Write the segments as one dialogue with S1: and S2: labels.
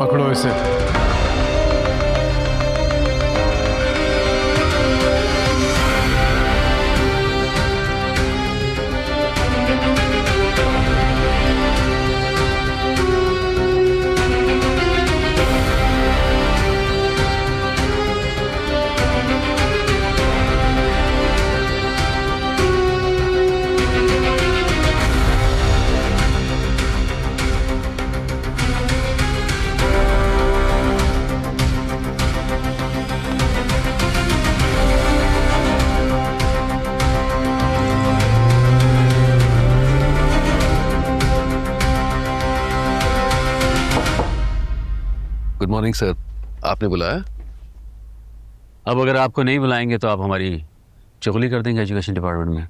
S1: पकड़ो इसे।
S2: Good morning sir, आपने बुलाया?
S3: अब अगर आपको नहीं बुलाएंगे तो आप हमारी चुगली कर देंगे एजुकेशन डिपार्टमेंट में।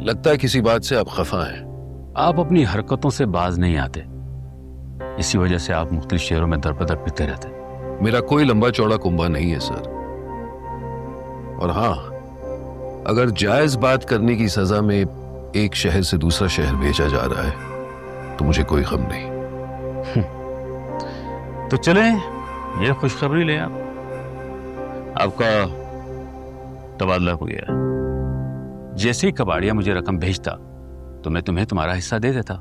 S2: लगता है किसी बात से आप खफा हैं।
S3: आप अपनी हरकतों से बाज नहीं आते, इसी वजह से आप मुख्तलिफ शहरों में दर बदर फिरते रहते।
S2: मेरा कोई लंबा चौड़ा कुंभा नहीं है सर। और हाँ, अगर जायज बात करने की सजा में एक शहर से दूसरा शहर भेजा जा रहा है तो मुझे कोई गम नहीं।
S3: तो चले, ये खुशखबरी ले आप, आपका तबादला हो गया। जैसे ही कबाड़िया मुझे रकम भेजता तो मैं तुम्हें तुम्हारा हिस्सा दे देता।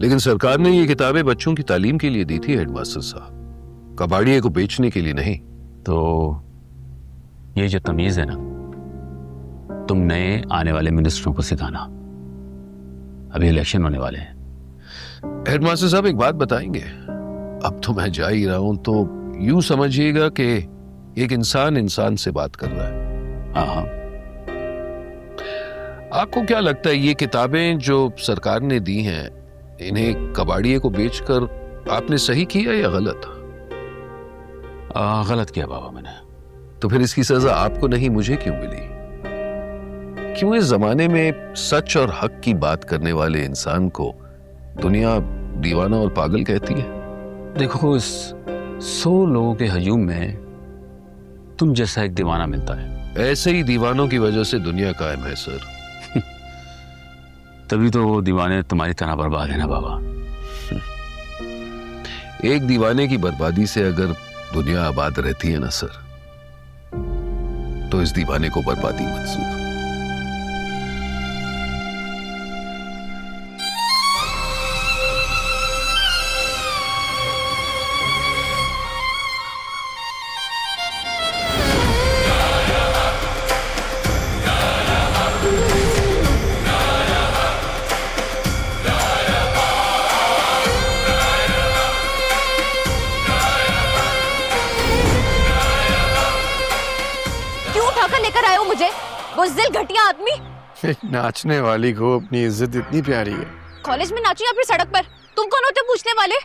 S2: लेकिन सरकार ने ये किताबें बच्चों की तालीम के लिए दी थी हेडमास्टर साहब, कबाड़िए को बेचने के लिए नहीं।
S3: तो ये जो तमीज है ना, तुम नए आने वाले मिनिस्टरों को सिखाना। अभी इलेक्शन होने वाले हैं।
S2: हेडमास्टर साहब एक बात बताएंगे? अब तो मैं जा ही रहा हूं, तो यूं समझिएगा कि एक इंसान इंसान से बात कर रहा है।
S3: हाँ,
S2: आपको क्या लगता है ये किताबें जो सरकार ने दी हैं, इन्हें कबाड़िए को बेचकर आपने सही किया या गलत?
S3: गलत किया बाबा मैंने।
S2: तो फिर इसकी सजा आपको नहीं मुझे क्यों मिली? क्यों इस जमाने में सच और हक की बात करने वाले इंसान को दुनिया दीवाना और पागल कहती है?
S3: देखो, इस 100 लोगों के हजूम में तुम जैसा एक दीवाना मिलता है।
S2: ऐसे ही दीवानों की वजह से दुनिया कायम है सर।
S3: तभी तो वो दीवाने तुम्हारी तरह बर्बाद है ना बाबा।
S2: एक दीवाने की बर्बादी से अगर दुनिया आबाद रहती है ना सर, तो इस दीवाने को बर्बादी मंजूर।
S4: लेकर आए हो मुझे, बुज़दिल घटिया आदमी।
S1: एक नाचने वाली को अपनी इज्जत इतनी प्यारी है।
S4: कॉलेज में नाचू या फिर सड़क पर? तुम कौन होते पूछने वाले?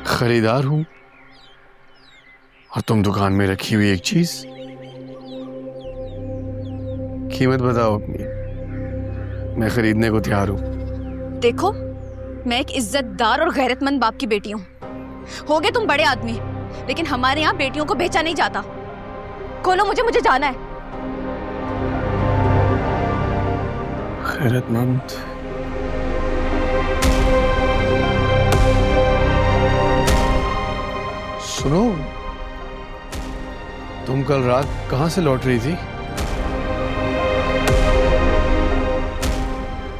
S1: खरीदार हूं और तुम दुकान में रखी हुई एक चीज। कीमत बताओ अपनी, मैं खरीदने को तैयार हूं।
S4: देखो, मैं एक इज्जतदार और गैरतमंद बाप की बेटी हूँ। होगे तुम बड़े आदमी, लेकिन हमारे यहाँ बेटियों को बेचा नहीं जाता। खोलो मुझे जाना है।
S1: गैरतमंद? सुनो, तुम कल रात कहां से लौट रही थी?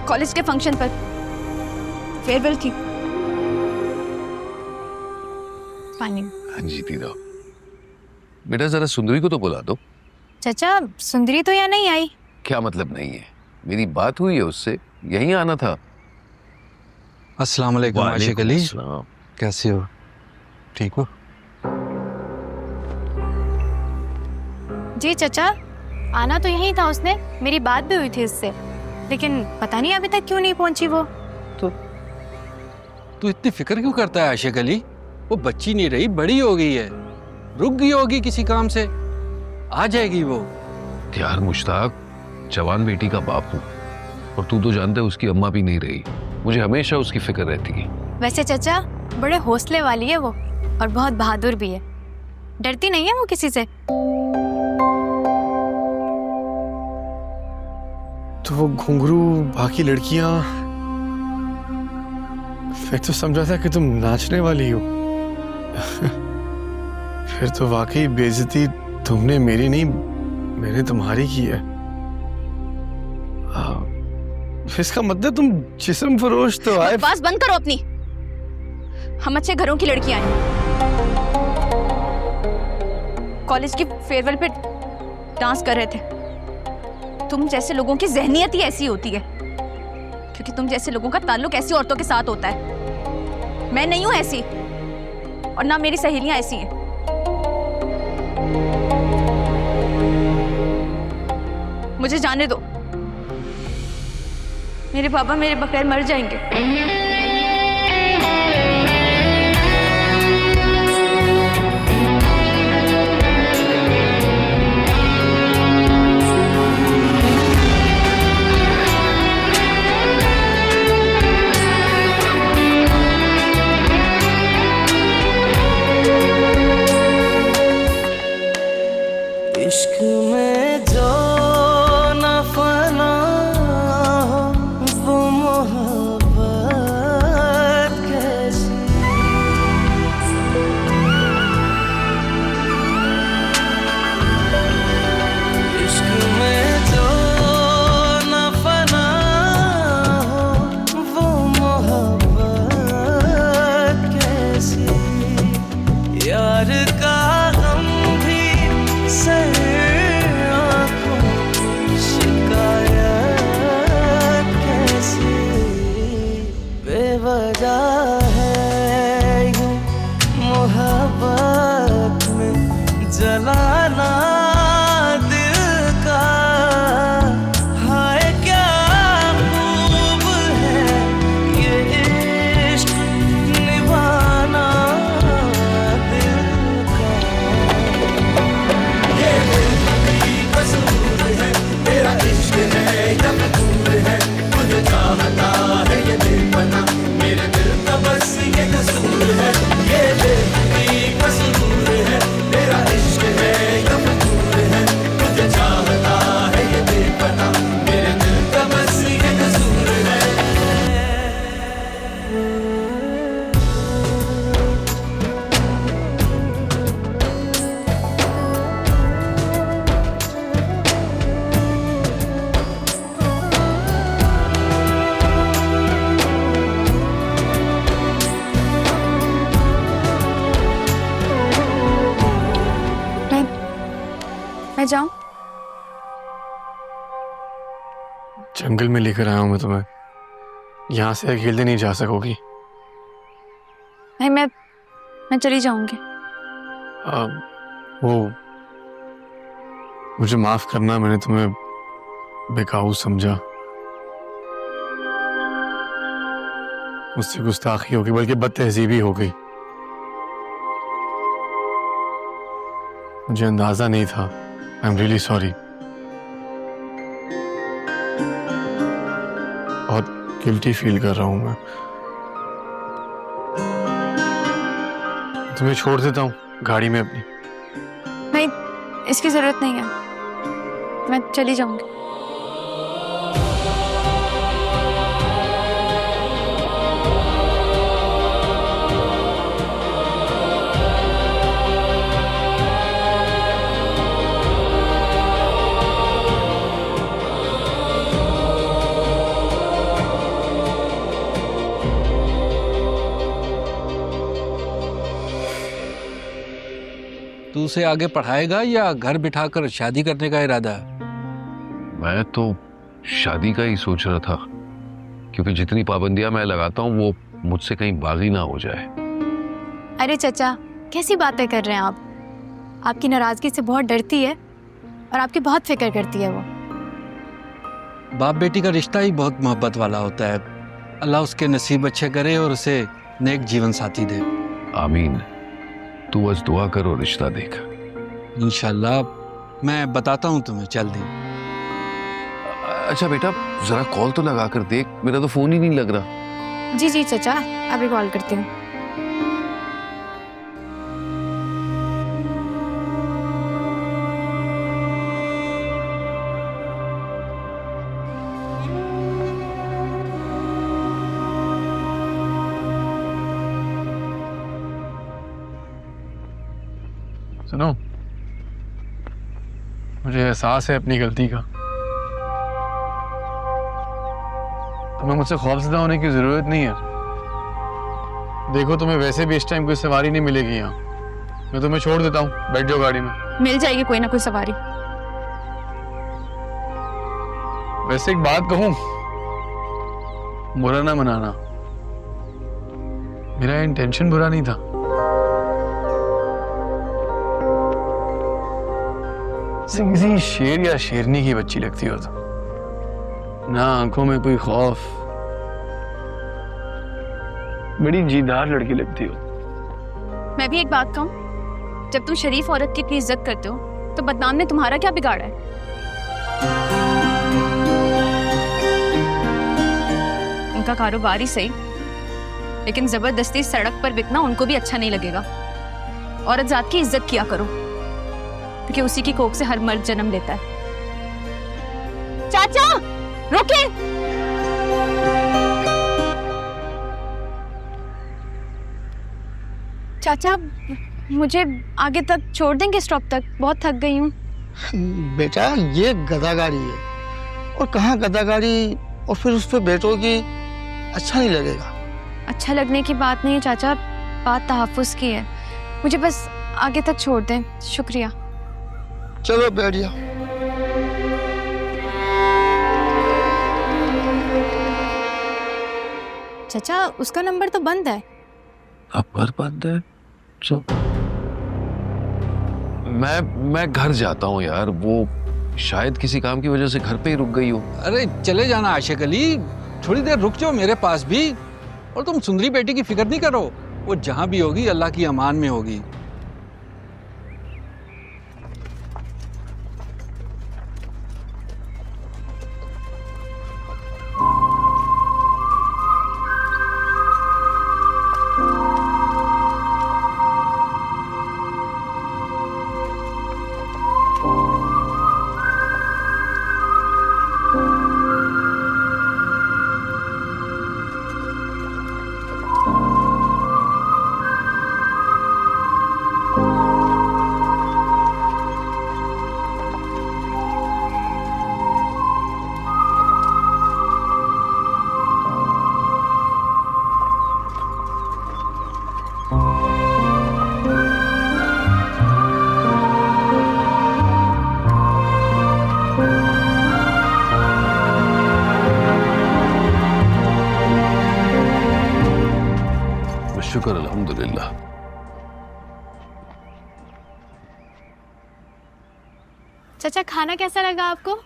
S4: कॉलेज के फंक्शन पर, फेयरवेल थी। पानी।
S2: हाँ जी दीदा। बेटा जरा सुंदरी को तो बुला दो।
S5: चाचा, सुंदरी तो यहाँ नहीं आई।
S2: क्या मतलब नहीं है? मेरी बात हुई है उससे, यहीं आना था।
S6: अस्सलाम वालेकुम आशिक अली,
S2: वालेकुम।
S6: कैसे हो? ठीक हो?
S5: जी चाचा, आना तो यहीं था उसने, मेरी बात भी हुई थी उससे, लेकिन पता नहीं अभी तक क्यों नहीं पहुंची वो।
S6: तू इतनी फिक्र क्यों करता है आशिक अली? वो बच्ची नहीं रही, बड़ी हो गई है, रुक गई होगी किसी काम से, आ जाएगी वो।
S2: यार मुश्ताक, जवान बेटी का बाप हूँ और तू तो जानता है उसकी अम्मा भी नहीं रही। मुझे हमेशा उसकी फिक्र रहती है।
S5: वैसे चाचा बड़े हौसले वाली है वो और बहुत बहादुर भी है, डरती नहीं है वो किसी से।
S1: तो वो घुंघरू बाकी लड़कियां, मैं तो समझा था कि तुम नाचने वाली हो। फिर तो वाकई बेइज्जती तुमने मेरी नहीं, मैंने तुम्हारी की है। इसका मतलब तुम जिस्म फरोश तो आए।
S4: बकवास बंद करो अपनी। हम अच्छे घरों की लड़कियां हैं। कॉलेज की फेयरवेल पे डांस कर रहे थे। तुम जैसे लोगों की ज़हनियत ही ऐसी होती है, क्योंकि तुम जैसे लोगों का ताल्लुक ऐसी औरतों के साथ होता है। मैं नहीं हूं ऐसी, और ना मेरी सहेलियां ऐसी हैं। मुझे जाने दो। मेरे पापा मेरे बगैर मर जाएंगे।
S7: इश्क में जो न फना हो वो मोहब्बत कैसी। इश्क में जो न फना हो वो मोहब्बत कैसी। यार का गम भी सर शिकायत कैसी। बेवजह है यूं मोहब्बत में जलाना दिल का। हाय क्या खूब है ये इश्क निभाना दिल का। ये दिल भी कसूर है, तेरा इश्क है या कसूर है। मुझे चाहता है ये दीवाना, मेरे दिल का बस ये कसूर है। ये दिल भी कसूर है, तेरा इश्क है या कसूर है। मुझे चाहता है ये दीवाना, मेरे दिल का बस ये कसूर है।
S4: मैं जाऊं?
S1: जंगल में लेकर आया हूं मैं तुम्हें, यहां से अकेले नहीं जा सकोगी।
S4: नहीं, मैं चली जाऊंगी।
S1: वो मुझे माफ करना, मैंने तुम्हें बेकाबू समझा। मुझसे गुस्ताखी हो गई, बल्कि बदतहजीबी हो गई। मुझे अंदाजा नहीं था। I am really sorry. बहुत गिल्टी फील कर रहा हूं मैं। तुम्हें छोड़ देता हूँ गाड़ी में अपनी।
S4: नहीं, इसकी जरूरत नहीं है। मैं चली जाऊंगी।
S6: तू उसे आगे पढ़ाएगा या घर बिठाकर शादी करने का इरादा है?
S2: मैं तो शादी का ही सोच रहा था, क्योंकि जितनी पाबंदियां मैं लगाता हूँ वो मुझसे कहीं बागी ना हो जाए।
S5: अरे चचा, कैसी बातें कर रहे हैं आप? आपकी नाराजगी से बहुत डरती है और आपकी बहुत फिक्र करती है वो।
S6: बाप बेटी का रिश्ता ही बहुत मोहब्बत वाला होता है। अल्लाह उसके नसीब अच्छे करे और उसे नेक जीवन साथी दे।
S2: आमीन। तू बस दुआ कर और रिश्ता देख।
S6: इंशाल्लाह मैं बताता हूँ तुम्हें जल्दी।
S2: अच्छा बेटा, जरा कॉल तो लगा कर देख, मेरा तो फोन ही नहीं लग रहा।
S5: जी जी चचा, अभी कॉल करती हूँ।
S1: सुनो, मुझे एहसास है अपनी गलती का। तुम्हें मुझसे खौफजदा होने की जरूरत नहीं है। देखो, तुम्हें वैसे भी इस टाइम कोई सवारी नहीं मिलेगी यहाँ। मैं तुम्हें छोड़ देता हूँ, बैठ जाओ गाड़ी में।
S4: मिल जाएगी कोई ना कोई सवारी।
S1: वैसे एक बात कहूँ, बुरा ना मनाना, मेरा इंटेंशन बुरा नहीं था। किसी शेर या शेरनी की बच्ची लगती हो तुम, ना आंखों में कोई खौफ, बड़ी जीदार लड़की लगती हो।
S4: मैं भी एक बात कहूँ, जब तुम शरीफ औरत की इतनी इज्जत करते हो तो बदनाम ने तुम्हारा क्या बिगाड़ा है? उनका कारोबार ही सही, लेकिन जबरदस्ती सड़क पर बिकना उनको भी अच्छा नहीं लगेगा। औरत जात की इज्जत किया करो, क्योंकि उसी की कोख से हर मर्द जन्म लेता है। चाचा रुके। चाचा मुझे आगे तक छोड़ देंगे स्टॉप तक? बहुत थक गई हूँ।
S8: बेटा, ये गधा गाड़ी है, और कहाँ गधा गाड़ी और फिर उस पर बैठोगी, अच्छा नहीं लगेगा।
S5: अच्छा लगने की बात नहीं है चाचा, बात तहफ्फुज़ की है। मुझे बस आगे तक छोड़ दें, शुक्रिया।
S8: चलो बैठ जाओ।
S5: चाचा उसका नंबर तो बंद है।
S2: नंबर बंद है? मैं घर जाता हूँ यार, वो शायद किसी काम की वजह से घर पे ही रुक गई हो।
S6: अरे चले जाना आशिक अली, थोड़ी देर रुक जाओ मेरे पास भी। और तुम सुंदरी बेटी की फिक्र नहीं करो, वो जहां भी होगी अल्लाह की अमान में होगी।
S2: शुक्र अल्हम्दुलिल्लाह।
S5: चाचा खाना कैसा लगा आपको?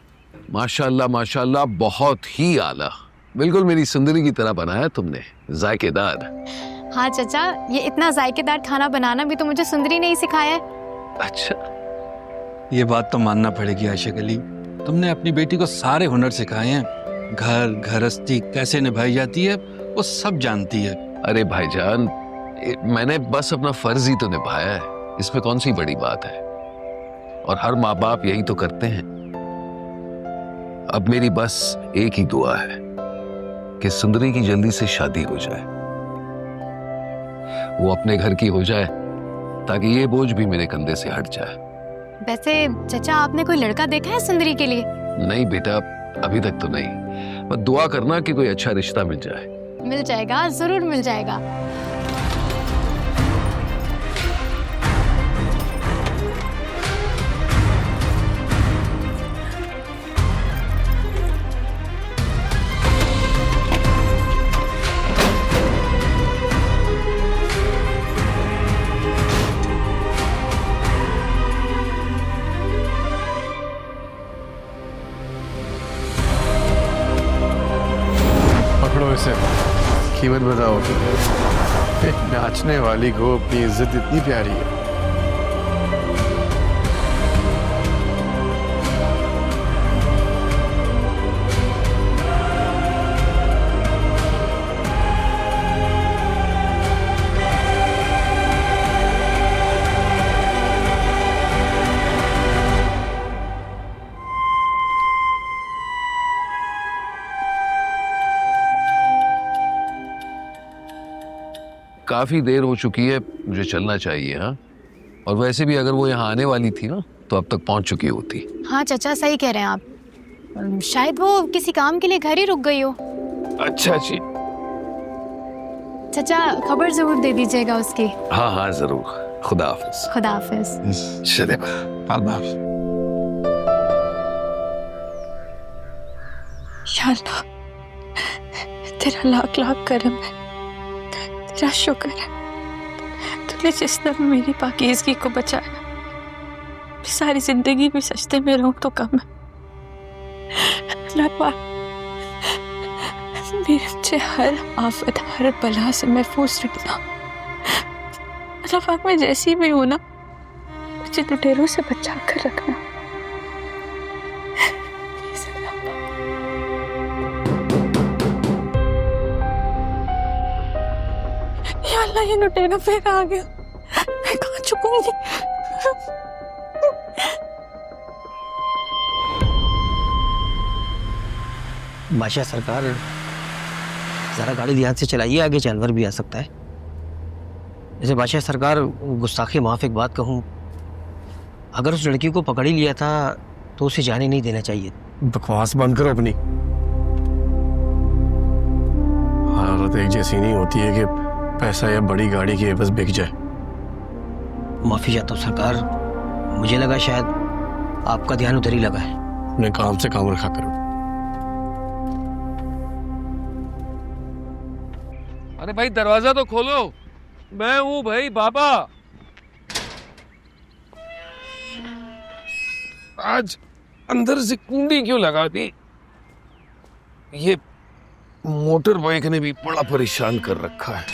S2: माशाल्लाह माशाल्लाह, बहुत ही आला, बिल्कुल मेरी सुंदरी की तरह बनाया तुमने, जायकेदार।
S5: हाँ चाचा, ये इतना जायकेदार खाना बनाना भी तो मुझे सुंदरी ने ही सिखाया है।
S2: अच्छा,
S6: ये बात तो मानना पड़ेगी आशिक अली, तुमने अपनी बेटी को सारे हुनर सिखाए हैं। घर गृहस्थी कैसे निभाई जाती है वो सब जानती है।
S2: अरे भाईजान, मैंने बस अपना फर्ज ही तो निभाया है, इसमें कौन सी बड़ी बात है। और हर माँ बाप यही तो करते हैं। अब मेरी बस एक ही दुआ है कि सुंदरी की जल्दी से शादी हो जाए, वो अपने घर की हो जाए, ताकि ये बोझ भी मेरे कंधे से हट जाए।
S5: वैसे चाचा आपने कोई लड़का देखा है सुंदरी के लिए?
S2: नहीं बेटा, अभी तक तो नहीं, बस दुआ करना कि कोई अच्छा रिश्ता मिल जाए।
S5: मिल जाएगा, जरूर मिल जाएगा।
S1: पकड़ो इसे, कीमत बताओ। एक नाचने वाली को अपनी इज्जत इतनी प्यारी है।
S2: काफी देर हो चुकी है, मुझे चलना चाहिए। हाँ, और वैसे भी अगर वो यहाँ आने वाली थी ना तो अब तक पहुंच चुकी होती।
S5: हाँ चाचा सही कह रहे हैं आप, शायद वो किसी काम के लिए घर ही रुक गई हो।
S2: अच्छा जी।
S5: चाचा खबर जरूर दे दीजिएगा उसकी।
S2: हाँ हाँ जरूर। खुदा हाफिज।
S5: खुदा हाफिज।
S2: चले।
S4: या अल्लाह, तेरा लाख लाख करम है, तेरा शुक्र है तूने जिस तरह मेरी पाकीज़गी को बचाया। सारी जिंदगी भी सजदे में रहूं तो कम है। अल्लाह पाक मुझे हर आफत हर बला से महफूज रखना। अल्लाह पाक मैं जैसी भी हूं ना, मुझे लुटेरों से बचा कर रखना। या अल्लाह, ये लुटेरा फिर आ गया, मैं कहाँ छुपूंगी?
S9: बादशाह सरकार, जरा गाड़ी ध्यान से चलाइए, आगे जानवर भी आ सकता है। जैसे बादशाह सरकार, गुस्ताखी माफ एक बात कहूँ, अगर उस लड़की को पकड़ ही लिया था तो उसे जाने नहीं देना चाहिए।
S10: बकवास बंद करो अपनी। हालत एक जैसी नहीं होती है कि पैसा या बड़ी गाड़ी की एवज बिक जाए।
S9: माफी चाहता हूँ सरकार, मुझे लगा शायद आपका ध्यान उधर ही लगा है।
S10: अपने काम से काम रखा करो।
S2: अरे भाई दरवाजा तो खोलो, मैं हूं भाई बाबा। आज अंदर से कुंडी क्यों लगा दी? ये मोटर बाइक ने भी बड़ा परेशान कर रखा है।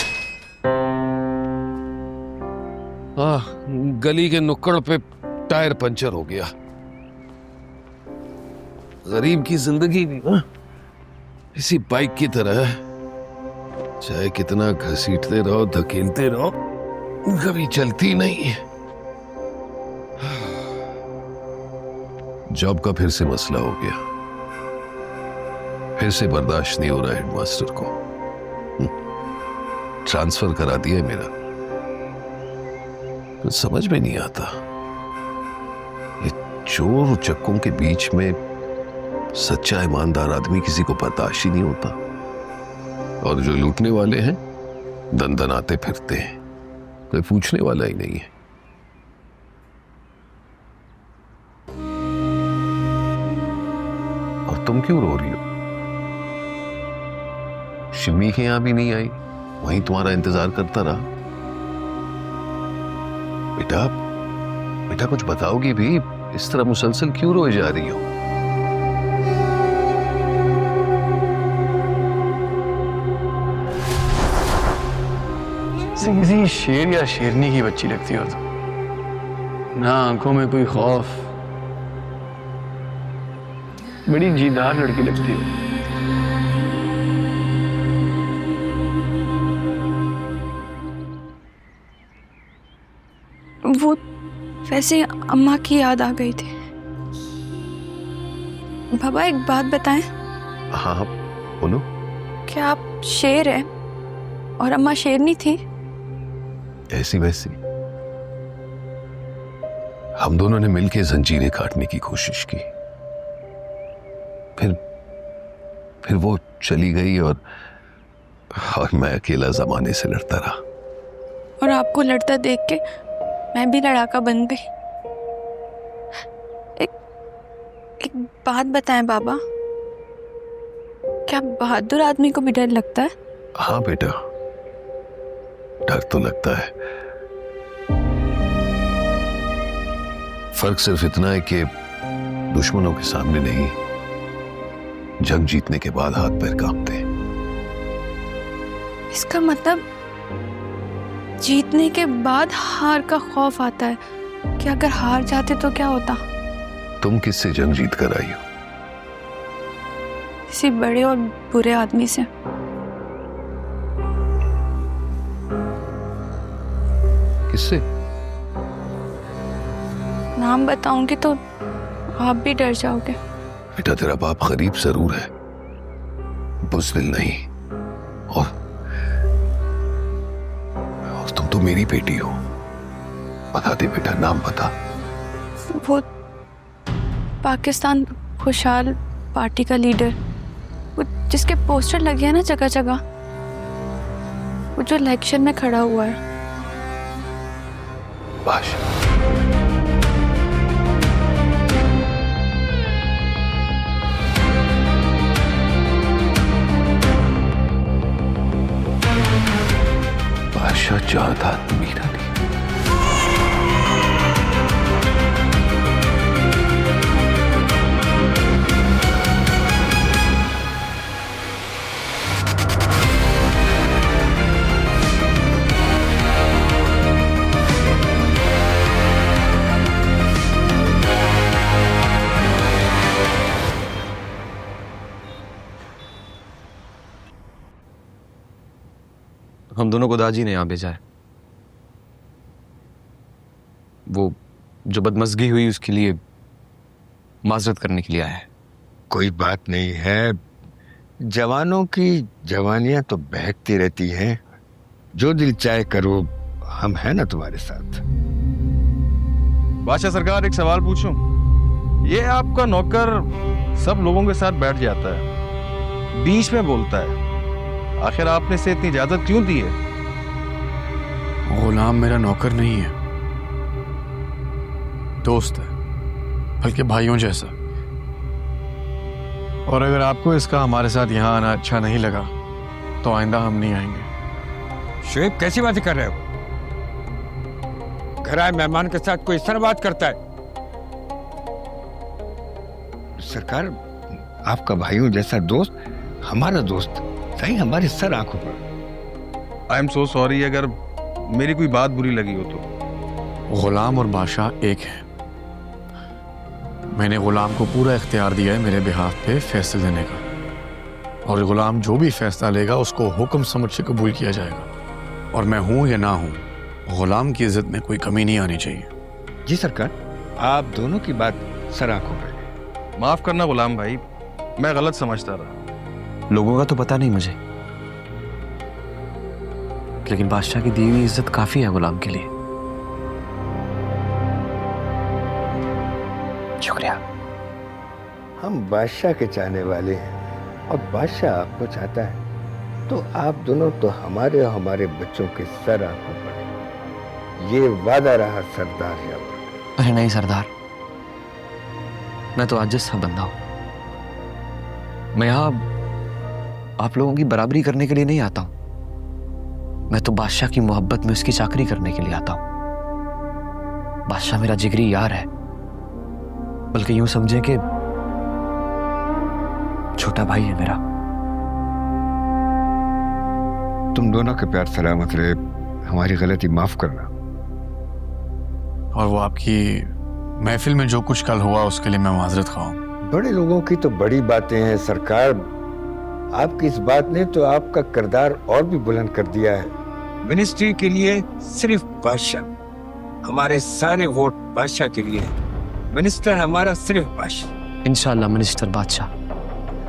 S2: गली के नुक्कड़ पे टायर पंचर हो गया। गरीब की जिंदगी भी ना इसी बाइक की तरह है, चाहे कितना घसीटते रहो धकेलते रहो कभी चलती नहीं है। जॉब का फिर से मसला हो गया, फिर से बर्दाश्त नहीं हो रहा हेडमास्टर को। ट्रांसफर करा दिया है मेरा। कुछ समझ में नहीं आता, ये चोर चक्कों के बीच में सच्चा ईमानदार आदमी किसी को बर्दाश्त ही नहीं होता, और जो लूटने वाले हैं दंदनाते फिरते हैं, कोई पूछने वाला ही नहीं है। और तुम क्यों रो रही हो? शिमी के यहां भी नहीं आई, वहीं तुम्हारा इंतजार करता रहा। बेटा बेटा कुछ बताओगी भी? इस तरह मुसलसल क्यों रोए जा रही हो?
S1: किसी शेर या शेरनी की बच्ची लगती हो तुम, ना आंखों में कोई खौफ, बड़ी जीदार लड़की लगती हो।
S4: वो वैसे अम्मा की याद आ गई थी। बाबा एक बात बताएं।
S2: हाँ बोलो।
S4: क्या आप शेर है और अम्मा शेरनी थी?
S2: ऐसी वैसी हम दोनों ने मिलकर जंजीरें काटने की कोशिश की, फिर वो चली गई और मैं अकेला जमाने से लड़ता रहा।
S4: और आपको लड़ता देख के मैं भी लड़ाका बन गई। एक बात बताएं बाबा, क्या बहादुर आदमी को भी डर लगता है?
S2: हाँ बेटा, डर तो लगता है। फर्क सिर्फ इतना है कि दुश्मनों के सामने नहीं, जंग जीतने के बाद हाथ पैर कांपते हैं।
S4: इसका मतलब जीतने के बाद हार का खौफ आता है कि अगर हार जाते तो क्या होता?
S2: तुम किससे जंग जीत कर आई हो?
S4: किसी बड़े और बुरे आदमी से।
S2: किससे?
S4: नाम बताऊंगी तो आप भी डर जाओगे।
S2: बेटा तेरा बाप गरीब जरूर है, बुज़दिल नहीं, और तुम तो मेरी बेटी हो। बता दे बेटा, नाम बता।
S5: वो पाकिस्तान खुशहाल पार्टी का लीडर, वो जिसके पोस्टर लगे हैं ना जगह जगह, वो जो इलेक्शन में खड़ा हुआ है।
S2: बादशाह। बादशाह जायदाद मीरा नहीं।
S11: हम दोनों को दाजी ने यहाँ भेजा है। वो जो बदमज़गी हुई उसके लिए माजरत करने के लिए आया है।
S12: कोई बात नहीं है, जवानों की जवानियां तो बहकती रहती हैं। जो दिल चाहे करो, हम हैं ना तुम्हारे साथ।
S13: बादशाह सरकार, एक सवाल पूछूं? ये आपका नौकर सब लोगों के साथ बैठ जाता है, बीच में बोलता है, आखिर आपने इसे इतनी इजाजत क्यों दी है?
S1: गुलाम मेरा नौकर नहीं है, दोस्त है, बल्कि भाइयों जैसा। और अगर आपको इसका हमारे साथ यहाँ आना अच्छा नहीं लगा तो आइंदा हम नहीं आएंगे।
S12: शुएब, कैसी बातें कर रहे हो? घर आए मेहमान के साथ कोई इस तरह बात करता है? सरकार, आपका भाइयों जैसा दोस्त हमारा दोस्त, सही हमारे सर आंखों पर।
S13: आई एम सो सॉरी अगर मेरी कोई बात बुरी लगी हो तो।
S1: गुलाम और बादशाह एक है। मैंने गुलाम को पूरा इख्तियार दिया है मेरे बिहाफ पे फैसले देने का, और गुलाम जो भी फैसला लेगा उसको हुक्म समझ के कबूल किया जाएगा। और मैं हूं या ना हूं, गुलाम की इज्जत में कोई कमी नहीं आनी चाहिए।
S12: जी सरकार, आप दोनों की बात सर आंखों पर।
S13: माफ करना गुलाम भाई, मैं गलत समझता रहा।
S11: लोगों का तो पता नहीं मुझे, लेकिन बादशाह की दी हुई इज्जत काफी है गुलाम के लिए। शुक्रिया।
S12: हम बादशाह के चाहने वाले हैं और बादशाह आपको चाहता है, तो आप दोनों तो हमारे और हमारे बच्चों के सर आंखों पर। ये वादा रहा सरदार यार।
S11: अरे नहीं सरदार, मैं तो आजिज़ सा बंदा हूं। मैं यहाँ आप लोगों की बराबरी करने के लिए नहीं आता हूं, मैं तो बादशाह की मोहब्बत में उसकी चाकरी करने के लिए आता हूं। बादशाह मेरा जिगरी यार है, बल्कि यूं समझे कि छोटा भाई है मेरा।
S12: तुम दोनों के प्यार सलामत रहे, हमारी गलती माफ करना।
S1: और वो आपकी महफिल में जो कुछ कल हुआ उसके लिए मैं माजरत खाऊं।
S12: बड़े लोगों की तो बड़ी बातें हैं सरकार, आपकी इस बात ने तो आपका किरदार और भी बुलंद कर दिया है। मिनिस्ट्री के लिए सिर्फ बादशाह, हमारे सारे वोट बादशाह के लिए। मिनिस्टर हमारा सिर्फ बादशाह।
S11: इंशाअल्लाह मिनिस्टर बादशाह।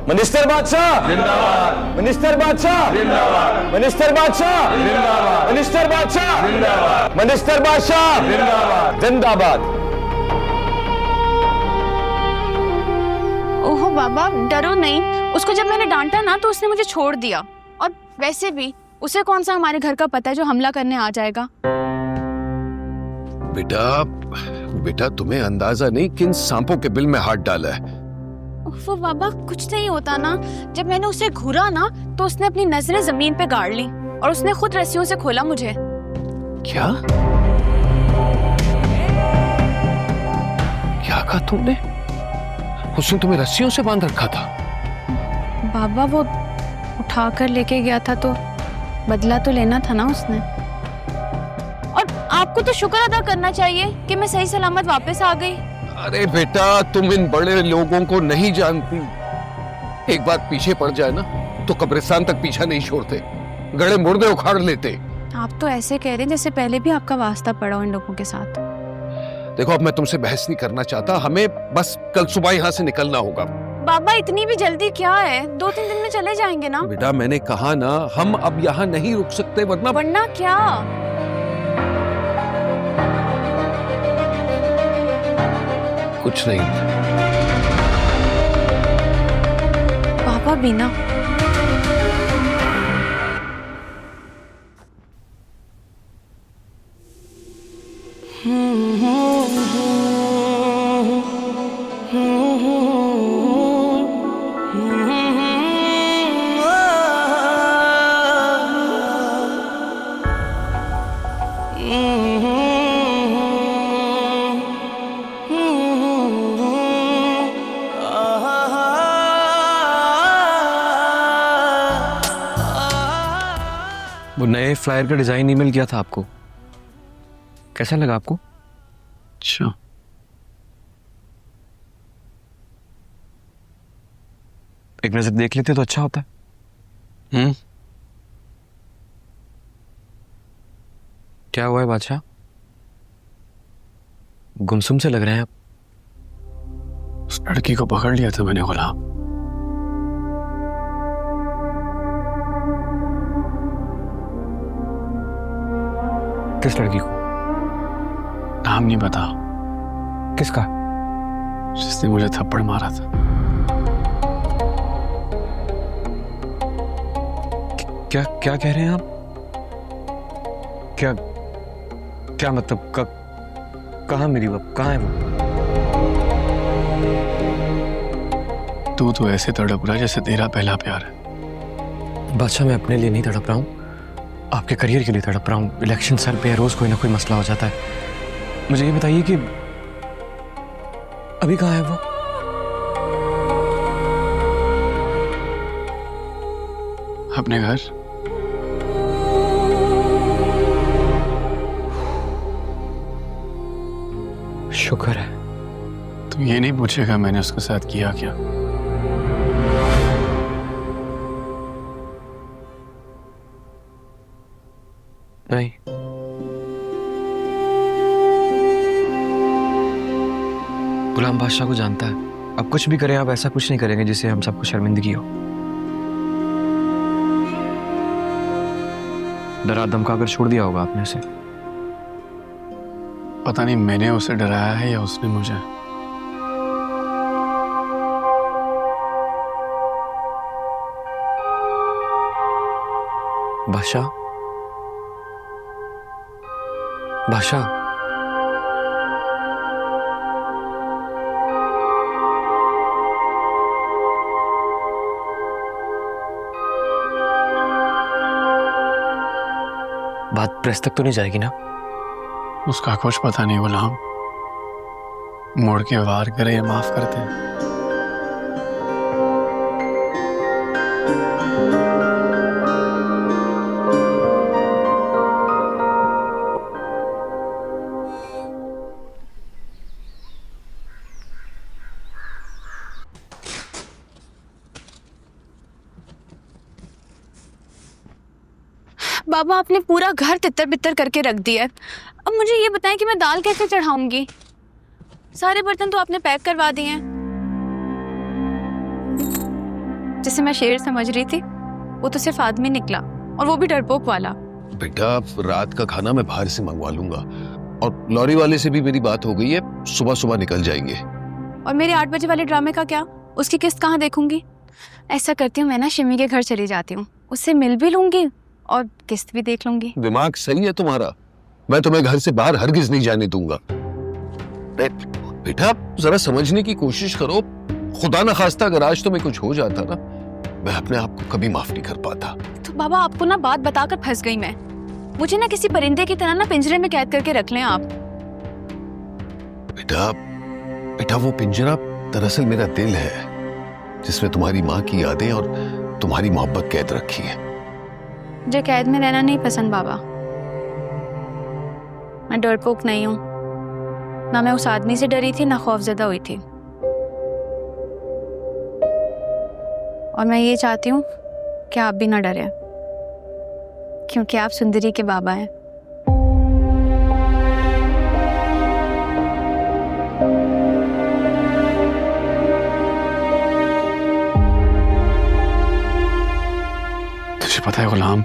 S7: मिनिस्टर बादशाह जिंदाबाद, मिनिस्टर बादशाह जिंदाबाद, मिनिस्टर बादशाह जिंदाबाद, मिनिस्टर बादशाह जिंदाबाद, मिनिस्टर बादशाह जिंदाबाद जिंदाबाद।
S4: ओहो बाबा, डरो नहीं। उसको जब मैंने डांटा ना तो उसने मुझे छोड़ दिया। और वैसे भी उसे कौन सा हमारे घर का पता है जो हमला करने आ जाएगा।
S2: बेटा तुम्हें अंदाजा नहीं किन सांपों के बिल में हाथ डाला है।
S4: वो बाबा, कुछ नहीं होता ना। जब मैंने उसे घूरा ना तो उसने अपनी नजरें जमीन पे गाड़ ली और उसने खुद रस्सियों से खोला मुझे।
S2: क्या क्या कहा तुमने? उसने तुम्हें रस्सियों से बांध रखा था?
S5: बाबा, वो उठाकर लेके गया था तो बदला तो लेना था ना उसने।
S4: और आपको तो शुक्र अदा करना चाहिए कि मैं सही सलामत वापस आ गई।
S2: अरे बेटा, तुम इन बड़े लोगों को नहीं जानती। एक बात पीछे पड़ जाए ना तो कब्रिस्तान तक पीछा नहीं छोड़ते, गड़े मुर्दे उखाड़ लेते।
S5: आप तो ऐसे कह रहे हैं जैसे पहले भी आपका वास्ता पड़ा हो इन लोगों के साथ।
S2: देखो, अब मैं तुमसे बहस नहीं करना चाहता, हमें बस कल सुबह यहाँ से निकलना होगा।
S4: बाबा, इतनी भी जल्दी क्या है? 2-3 दिन में चले जाएंगे ना।
S2: बेटा, मैंने कहा ना, हम अब यहाँ नहीं रुक सकते, वरना
S4: क्या?
S2: कुछ नहीं।
S5: पापा भी ना।
S11: वो नए फ्लायर का डिजाइन ईमेल किया था आपको, कैसा लगा आपको?
S1: अच्छा,
S11: एक नजर देख लेते तो अच्छा होता है। क्या हुआ है बादशाह? गुमसुम से लग रहे हैं आप।
S1: उस लड़की को पकड़ लिया था मैंने गुलाम।
S11: किस लड़की को?
S1: नाम नहीं पता।
S11: किसका?
S1: जिसने मुझे थप्पड़ मारा था।
S11: क्या क्या कह रहे हैं आप? क्या क्या मतलब? कहाँ मेरी वो? कहाँ है वो?
S1: तू तो ऐसे तड़प रहा जैसे तेरा पहला प्यार है।
S11: बादशाह मैं अपने लिए नहीं तड़प रहा हूँ, आपके करियर के लिए तड़प रहा हूँ। इलेक्शन सर पे रोज कोई ना कोई मसला हो जाता है। मुझे ये बताइए कि अभी कहाँ है वो?
S1: अपने घर।
S11: शुक्र है।
S1: तू ये नहीं पूछेगा मैंने उसके साथ किया क्या?
S11: नहीं। गुलाम बादशाह को जानता है, अब कुछ भी करें आप ऐसा कुछ नहीं करेंगे जिससे हम सबको शर्मिंदगी हो। डरा धमका कर छोड़ दिया होगा आपने उसे।
S1: पता नहीं मैंने उसे डराया है या उसने मुझे।
S11: बादशाह, बादशाह, बात प्रेस तक तो नहीं जाएगी ना?
S1: उसका कुछ पता नहीं गुलाम। मुड़ के वार करे या माफ करते हैं।
S5: बाबा आपने पूरा घर तितर बितर करके रख दिया है। अब मुझे ये बताएं कि मैं दाल कैसे चढ़ाऊंगी? सारे बर्तन तो आपने पैक करवा दिए हैं। जिसे मैं शेर समझ रही थी वो तो सिर्फ आदमी निकला, और वो भी डरपोक वाला।
S2: बेटा रात का खाना मैं बाहर से मंगवा लूंगा, और लॉरी वाले से भी मेरी बात हो गई है, सुबह सुबह निकल जाएंगे।
S5: और मेरे 8 बजे वाले ड्रामे का क्या? उसकी किस्त कहाँ देखूंगी? ऐसा करती हूँ मैं ना शिमी के घर चली जाती हूँ, उससे मिल भी लूंगी और किस्त भी देख लूंगी।
S2: दिमाग सही है तुम्हारा, मैं तुम्हें घर से बाहर हरगिज नहीं जाने दूंगा। बेटा जरा समझने की कोशिश करो, खुदा ना खास्ता अगर आज तुम्हें कुछ हो जाता ना, मैं अपने आप को कभी माफ नहीं कर पाता।
S5: तो बाबा आपको ना बात बताकर फंस गई मैं। मुझे ना किसी परिंदे की तरह ना पिंजरे में कैद करके रख लें आप।
S2: बेटा वो पिंजरा दरअसल मेरा दिल है, जिसमें तुम्हारी माँ की यादें और तुम्हारी मोहब्बत कैद रखी है।
S5: मुझे कैद में रहना नहीं पसंद बाबा। मैं डरपोक नहीं हूँ, ना मैं उस आदमी से डरी थी ना खौफजदा हुई थी। और मैं ये चाहती हूँ कि आप भी ना डरें, क्योंकि आप सुंदरी के बाबा हैं।
S1: तुझे पता है गुलाम,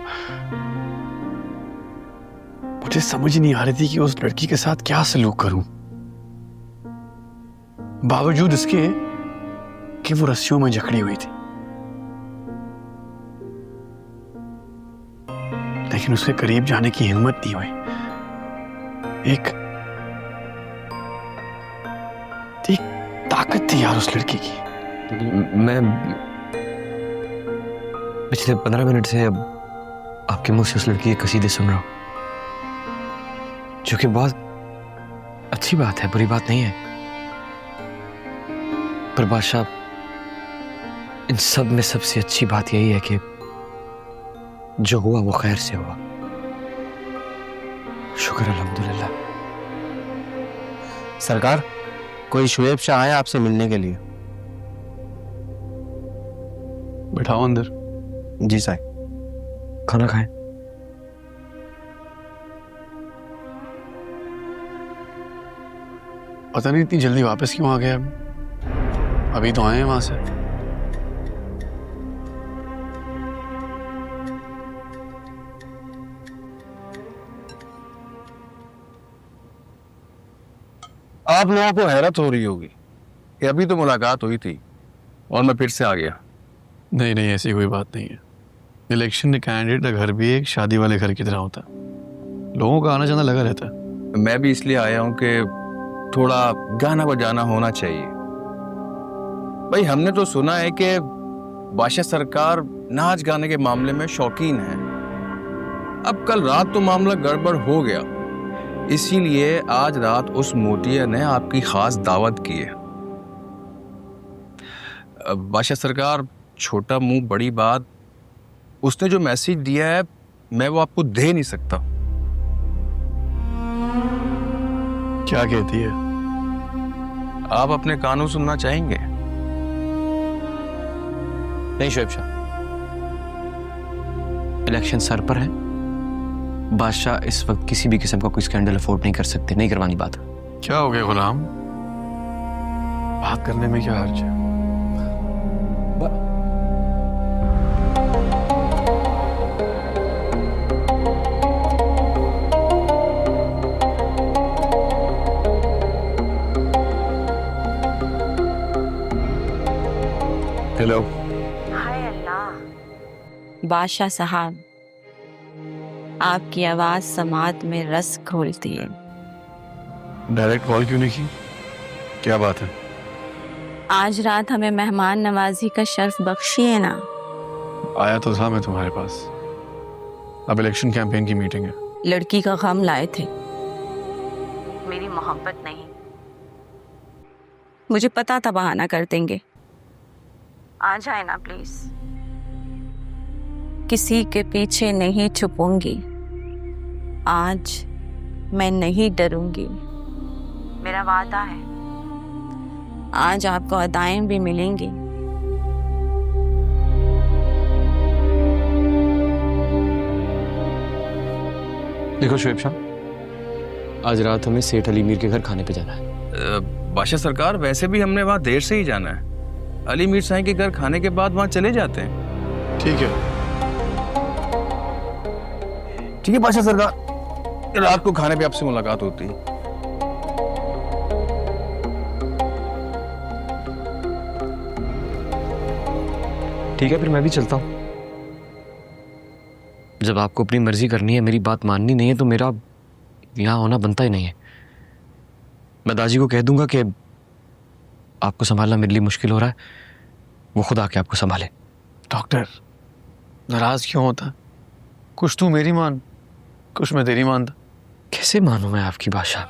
S1: मुझे समझ नहीं आ रही थी कि उस लड़की के साथ क्या सलूक करूं। बावजूद इसके कि वो रस्सियों में जकड़ी हुई थी, लेकिन उसके करीब जाने की हिम्मत नहीं हुई। एक ताकत थी यार उस लड़की की।
S11: मैं पिछले 15 मिनट से अब आपके मुंह से उस लड़की के कसीदे सुन रहा हूं, जो कि बहुत अच्छी बात है, बुरी बात नहीं है। पर बादशाह, इन सब में सबसे अच्छी बात यही है कि जो हुआ वो खैर से हुआ। शुक्र अल्हम्दुलिल्लाह।
S9: सरकार, कोई शुएब शाह आया आपसे मिलने के लिए।
S1: बिठाओ अंदर।
S9: जी साहब।
S11: खाना खाएं।
S1: पता नहीं इतनी जल्दी वापस क्यों आ गए अब? अभी तो आए हैं वहां से।
S13: आप लोगों को हैरत हो रही होगी कि अभी तो मुलाकात हुई थी और मैं फिर से आ गया।
S1: नहीं नहीं, ऐसी कोई बात नहीं है। इलेक्शन कैंडिडेट का घर भी एक शादी वाले घर की तरह होता है, लोगों का आना जाना लगा रहता है।
S13: मैं भी इसलिए आया हूं कि थोड़ा गाना बजाना होना चाहिए। भाई, हमने तो सुना है कि बादशाह सरकार नाच गाने के मामले में शौकीन है। अब कल रात तो मामला गड़बड़ हो गया, इसीलिए आज रात उस मोतिया ने आपकी खास दावत की है। बादशाह सरकार, छोटा मुंह बड़ी बात, उसने जो मैसेज दिया है मैं वो आपको दे नहीं सकता।
S1: क्या कहती है?
S13: आप अपने कानों सुनना चाहेंगे?
S11: नहीं शुएब शाह, इलेक्शन सर पर है। बादशाह इस वक्त किसी भी किस्म का कोई स्कैंडल अफोर्ड नहीं कर सकते, नहीं करवानी बात।
S1: क्या हो गया गुलाम? बात करने में क्या हर्ज है?
S13: हेलो।
S14: हाय अल्लाह। बादशाह साहब, आपकी आवाज समात में रस घोलती है।
S1: डायरेक्ट कॉल क्यों नहीं की? क्या बात है?
S14: आज रात हमें मेहमान नवाजी का शर्फ बख्शिए ना।
S1: आया तो था मैं तुम्हारे पास, अब इलेक्शन कैंपेन की मीटिंग है।
S14: लड़की का गम लाए थे, मेरी मोहब्बत नहीं। मुझे पता था बहाना कर देंगे। आ जाए ना प्लीज। किसी के पीछे नहीं छुपूंगी, आज मैं नहीं डरूंगी, मेरा वादा है। आज आपको अदाएं भी मिलेंगी।
S11: देखो शुएब शाह, आज रात हमें सेठ अली मीर के घर खाने पे जाना है।
S13: बादशाह सरकार, वैसे भी हमने वहां देर से ही जाना है। अली मीर साहब के घर खाने के बाद वहां चले जाते हैं।
S1: ठीक है।
S13: ठीक है बादशाह सरकार, रात को खाने पे आपसे मुलाकात होती है।
S11: ठीक है, फिर मैं भी चलता हूँ। जब आपको अपनी मर्जी करनी है, मेरी बात माननी नहीं है, तो मेरा यहाँ होना बनता ही नहीं है। मैं दाजी को कह दूंगा कि आपको संभालना मेरे लिए मुश्किल हो रहा है, वो खुद आके आपको संभाले।
S1: डॉक्टर, नाराज क्यों होता? कुछ तू मेरी मान, कुछ मैं तेरी मानता।
S11: कैसे मानूं मैं आपकी बादशाह?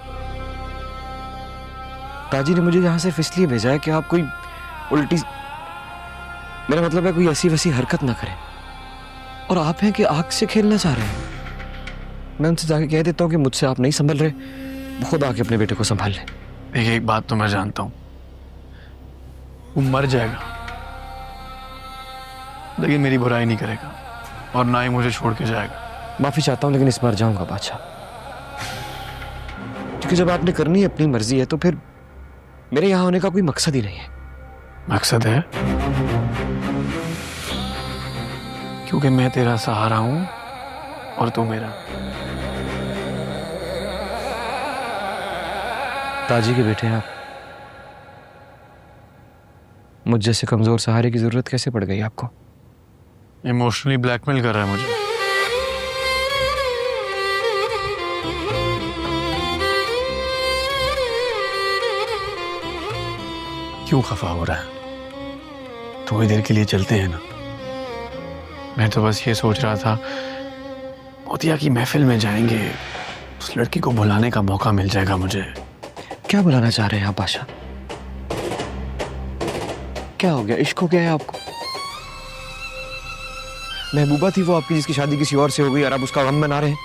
S11: दादी ने मुझे यहाँ सिर्फ इसलिए भेजा है कि आप कोई उल्टी, मेरा मतलब है कोई ऐसी वैसी हरकत ना करें, और आप हैं कि आग से खेलना चाह रहे हैं। मैं उनसे जाके कह देता हूँ कि मुझसे आप नहीं संभल रहे, वो खुद आके अपने बेटे को संभाल ले।
S1: एक बात तो मैं जानता हूँ, वो मर जाएगा लेकिन मेरी बुराई नहीं करेगा और ना ही मुझे छोड़ के जाएगा।
S11: माफी चाहता हूँ, लेकिन इस बार जाऊंगा बादशाह, क्योंकि जब आपने करनी है अपनी मर्जी है तो फिर मेरे यहाँ होने का कोई मकसद ही नहीं है।
S1: मकसद है क्योंकि मैं तेरा सहारा हूं और तू मेरा।
S11: ताजी के बेटे हैं आप, मुझ जैसे कमजोर सहारे की जरूरत कैसे पड़ गई आपको?
S1: इमोशनली ब्लैकमेल कर रहा है मुझे। क्यों खफा हो रहा है? थोड़ी देर के लिए चलते हैं ना। मैं तो बस ये सोच रहा था मोतिया की महफिल में जाएंगे, उस लड़की को बुलाने का मौका मिल जाएगा मुझे।
S11: क्या बुलाना चाह रहे हैं आप बादशाह? क्या हो गया? इश्क हो गया है आपको? महबूबा थी वो आपकी जिसकी शादी किसी और से हो गई और आप उसका गम मना रहे हैं?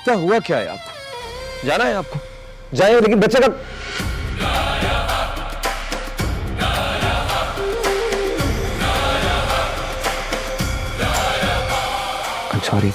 S11: क्या हुआ क्या है आपको? जाना है आपको? जाए, लेकिन बच्चे का सॉरी।